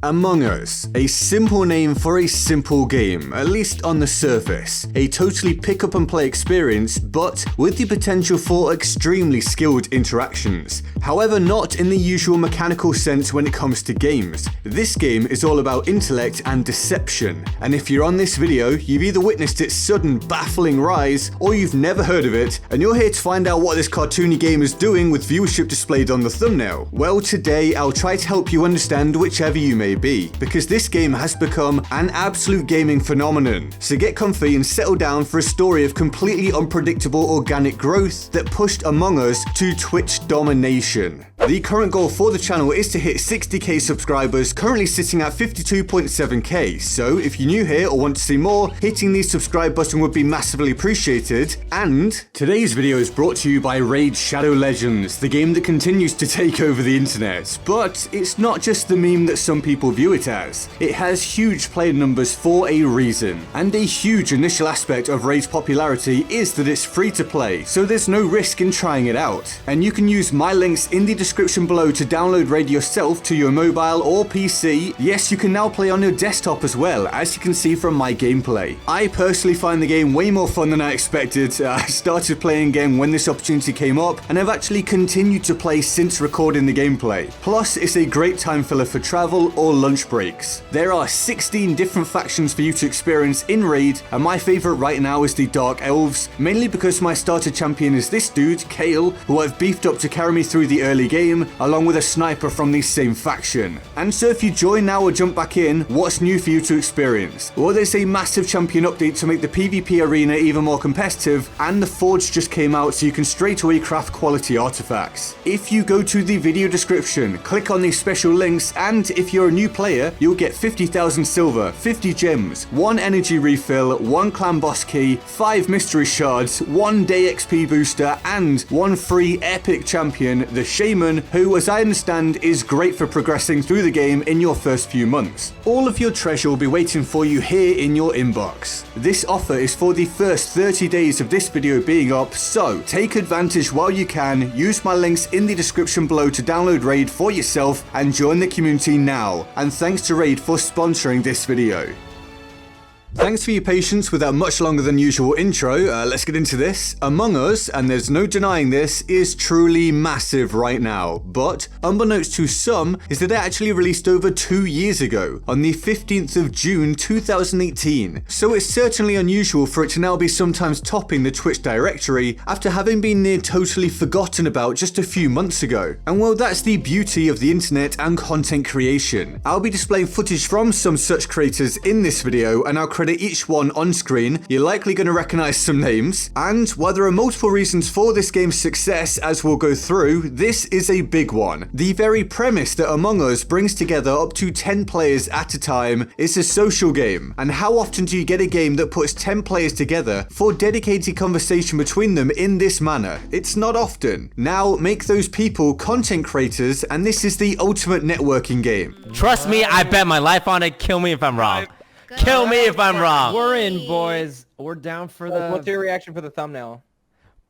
Among Us, a simple name for a simple game, at least on the surface. A totally pick up and play experience, but with the potential for extremely skilled interactions. However, not in the usual mechanical sense when it comes to games. This game is all about intellect and deception. And if you're on this video, you've either witnessed its sudden baffling rise, or you've never heard of it, and you're here to find out what this cartoony game is doing with viewership displayed on the thumbnail. Well, today I'll try to help you understand whichever you may be, because this game has become an absolute gaming phenomenon. So get comfy and settle down for a story of completely unpredictable organic growth that pushed Among Us to Twitch domination. The current goal for the channel is to hit 60k subscribers, currently sitting at 52.7k, so if you're new here or want to see more, hitting the subscribe button would be massively appreciated. And today's video is brought to you by Raid Shadow Legends, the game that continues to take over the internet. But it's not just the meme that some people view it as. It has huge player numbers for a reason, and a huge initial aspect of Raid's popularity is that it's free to play, so there's no risk in trying it out. And you can use my links in the description below to download Raid yourself to your mobile or PC. Yes, you can now play on your desktop as well, as you can see from my gameplay. I personally find the game way more fun than I expected. I started playing again when this opportunity came up, and I've actually continued to play since recording the gameplay. Plus, it's a great time filler for travel or lunch breaks. There are 16 different factions for you to experience in Raid, and my favourite right now is the Dark Elves, mainly because my starter champion is this dude, Kale, who I've beefed up to carry me through the early game, along with a sniper from the same faction. And so if you join now or jump back in, what's new for you to experience? Well, there's a massive champion update to make the PvP arena even more competitive, and the Forge just came out so you can straight away craft quality artifacts. If you go to the video description, click on these special links, and if you're a new player, you'll get 50,000 silver, 50 gems, 1 energy refill, 1 clan boss key, 5 mystery shards, 1 day XP booster, and 1 free epic champion, the Shaman, who, as I understand, is great for progressing through the game in your first few months. All of your treasure will be waiting for you here in your inbox. This offer is for the first 30 days of this video being up, so take advantage while you can. Use my links in the description below to download Raid for yourself and join the community now. And thanks to Raid for sponsoring this video. Thanks for your patience with that much longer than usual intro. Let's get into this. Among Us, and there's no denying this, is truly massive right now. But unbeknownst to some is that it actually released over 2 years ago, on the 15th of June 2018. So it's certainly unusual for it to now be sometimes topping the Twitch directory after having been near totally forgotten about just a few months ago. And well, that's the beauty of the internet and content creation. I'll be displaying footage from some such creators in this video, and I'll credit each one on screen. You're likely going to recognize some names, and while there are multiple reasons for this game's success as we'll go through, this is a big one. The very premise that Among Us brings together up to 10 players at a time is a social game. And how often do you get a game that puts 10 players together for dedicated conversation between them in this manner? It's not often. Now make those people content creators, and this is the ultimate networking game. Trust me, I bet my life on it. Kill me if I'm wrong. Kill me if I'm wrong. We're in, boys. We're down for the... What's your reaction for the thumbnail?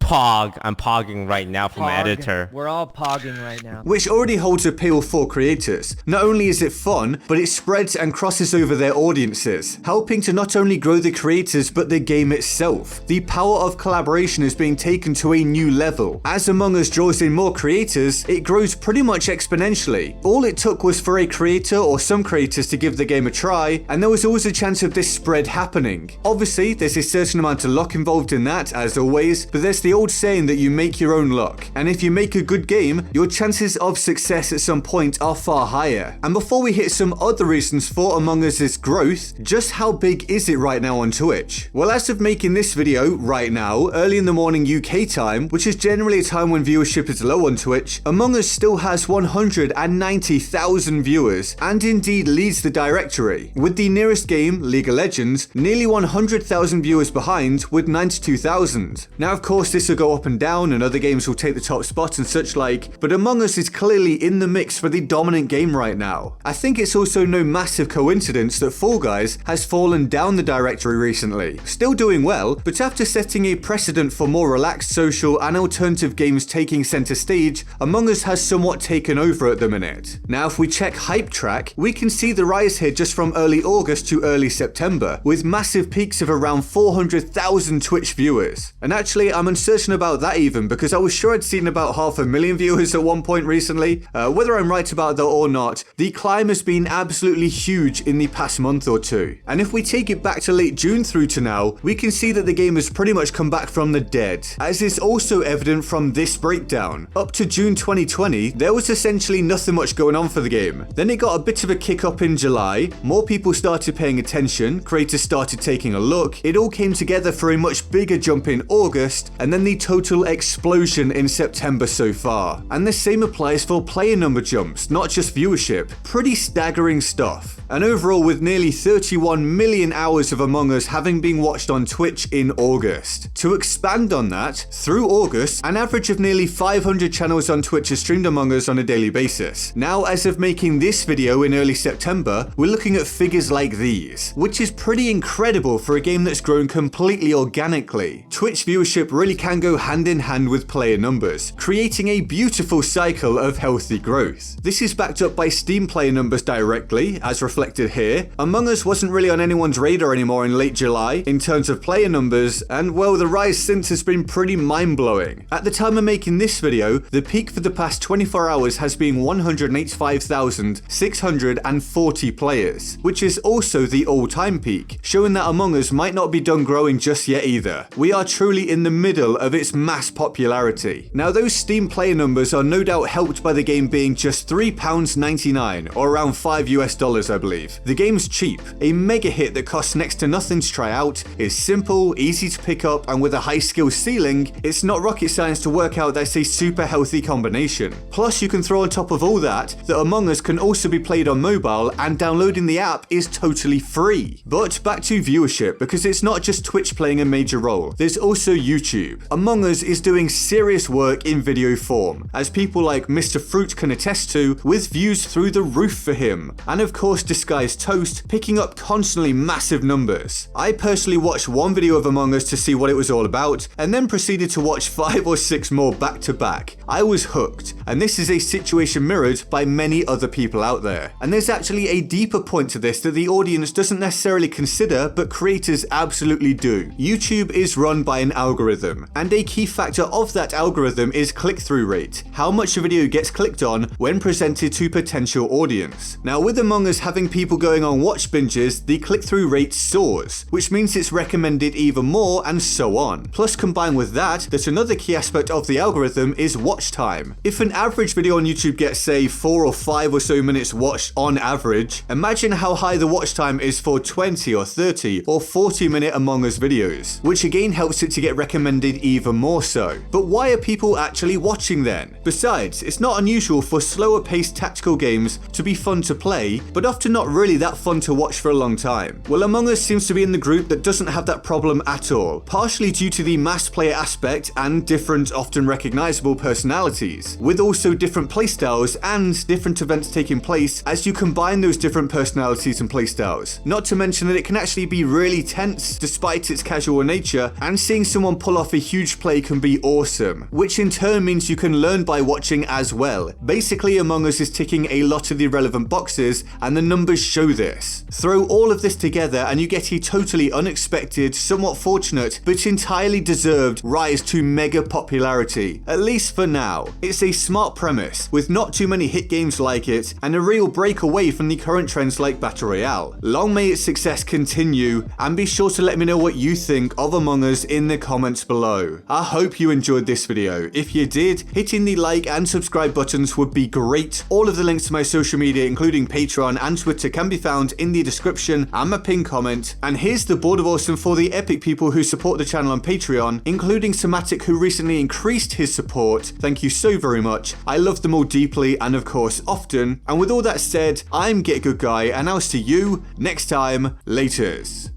Pog. I'm pogging right now from my editor. We're all pogging right now. Which already holds appeal for creators. Not only is it fun, but it spreads and crosses over their audiences, helping to not only grow the creators but the game itself. The power of collaboration is being taken to a new level. As Among Us draws in more creators, it grows pretty much exponentially. All it took was for a creator or some creators to give the game a try, and there was always a chance of this spread happening. Obviously, there's a certain amount of luck involved in that, as always, but there's the old saying that you make your own luck, and if you make a good game, your chances of success at some point are far higher. And before we hit some other reasons for Among Us's growth, just how big is it right now on Twitch? Well, as of making this video right now, early in the morning UK time, which is generally a time when viewership is low on Twitch, Among Us still has 190,000 viewers, and indeed leads the directory, with the nearest game, League of Legends, nearly 100,000 viewers behind with 92,000. Now, of course, this also go up and down and other games will take the top spot and such like, but Among Us is clearly in the mix for the dominant game right now. I think it's also no massive coincidence that Fall Guys has fallen down the directory recently. Still doing well, but after setting a precedent for more relaxed social and alternative games taking center stage, Among Us has somewhat taken over at the minute. Now if we check Hype Track, we can see the rise here just from early August to early September, with massive peaks of around 400,000 Twitch viewers. And actually I'm uncertain about that even, because I was sure I'd seen about 500,000 viewers at one point recently. Whether I'm right about that or not, the climb has been absolutely huge in the past month or two. And if we take it back to late June through to now, we can see that the game has pretty much come back from the dead, as is also evident from this breakdown. Up to June 2020, there was essentially nothing much going on for the game. Then it got a bit of a kick up in July, more people started paying attention, creators started taking a look, it all came together for a much bigger jump in August, and then the total explosion in September so far. And the same applies for player number jumps, not just viewership. Pretty staggering stuff. And overall, with nearly 31 million hours of Among Us having been watched on Twitch in August. To expand on that, through August, an average of nearly 500 channels on Twitch has streamed Among Us on a daily basis. Now, as of making this video in early September, we're looking at figures like these, which is pretty incredible for a game that's grown completely organically. Twitch viewership really can go hand in hand with player numbers, creating a beautiful cycle of healthy growth. This is backed up by Steam player numbers directly, as reflected here. Among Us wasn't really on anyone's radar anymore in late July in terms of player numbers, and well, the rise since has been pretty mind-blowing. At the time of making this video, the peak for the past 24 hours has been 185,640 players, which is also the all-time peak, showing that Among Us might not be done growing just yet either. We are truly in the middle of its mass popularity. Now, those Steam player numbers are no doubt helped by the game being just £3.99, or around $5 I believe. The game's cheap, a mega hit that costs next to nothing to try out, is simple, easy to pick up, and with a high skill ceiling, it's not rocket science to work out that's a super healthy combination. Plus, you can throw on top of all that Among Us can also be played on mobile, and downloading the app is totally free. But back to viewership, because it's not just Twitch playing a major role, there's also YouTube. Among Us is doing serious work in video form, as people like Mr. Fruit can attest to, with views through the roof for him. And of course Disguised Toast picking up constantly massive numbers. I personally watched one video of Among Us to see what it was all about, and then proceeded to watch 5 or 6 more back to back. I was hooked, and this is a situation mirrored by many other people out there. And there's actually a deeper point to this that the audience doesn't necessarily consider, but creators absolutely do. YouTube is run by an algorithm, and a key factor of that algorithm is click-through rate, how much a video gets clicked on when presented to potential audience. Now, with Among Us having people going on watch binges, the click-through rate soars, which means it's recommended even more, and so on. Plus, combined with that another key aspect of the algorithm is watch time. If an average video on YouTube gets, say, 4 or 5 or so minutes watched on average, imagine how high the watch time is for 20 or 30 or 40-minute Among Us videos, which again helps it to get recommended even more so. But why are people actually watching then? Besides, it's not unusual for slower paced tactical games to be fun to play, but often not really that fun to watch for a long time. Well, Among Us seems to be in the group that doesn't have that problem at all, partially due to the mass player aspect and different, often recognizable personalities, with also different playstyles and different events taking place as you combine those different personalities and playstyles. Not to mention that it can actually be really tense despite its casual nature, and seeing someone pull off a huge play can be awesome, which in turn means you can learn by watching as well. Basically, Among Us is ticking a lot of the relevant boxes, and the numbers show this. Throw all of this together and you get a totally unexpected, somewhat fortunate, but entirely deserved rise to mega popularity, at least for now. It's a smart premise, with not too many hit games like it, and a real break away from the current trends like Battle Royale. Long may its success continue, and be sure to let me know what you think of Among Us in the comments below. I hope you enjoyed this video. If you did, hitting the like and subscribe buttons would be great. All of the links to my social media, including Patreon and Twitter, can be found in the description and my pinned comment. And here's the board of awesome for the epic people who support the channel on Patreon, including Somatic, who recently increased his support. Thank you so very much. I love them all deeply and of course often. And with all that said, I'm GetGoodGuy, and I'll see you next time. Laters.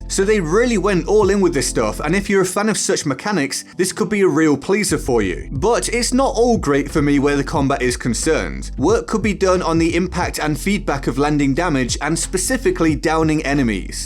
So they really went all in with this stuff, and if you're a fan of such mechanics, this could be a real pleaser for you. But it's not all great for me where the combat is concerned. Work could be done on the impact and feedback of landing damage and specifically downing enemies.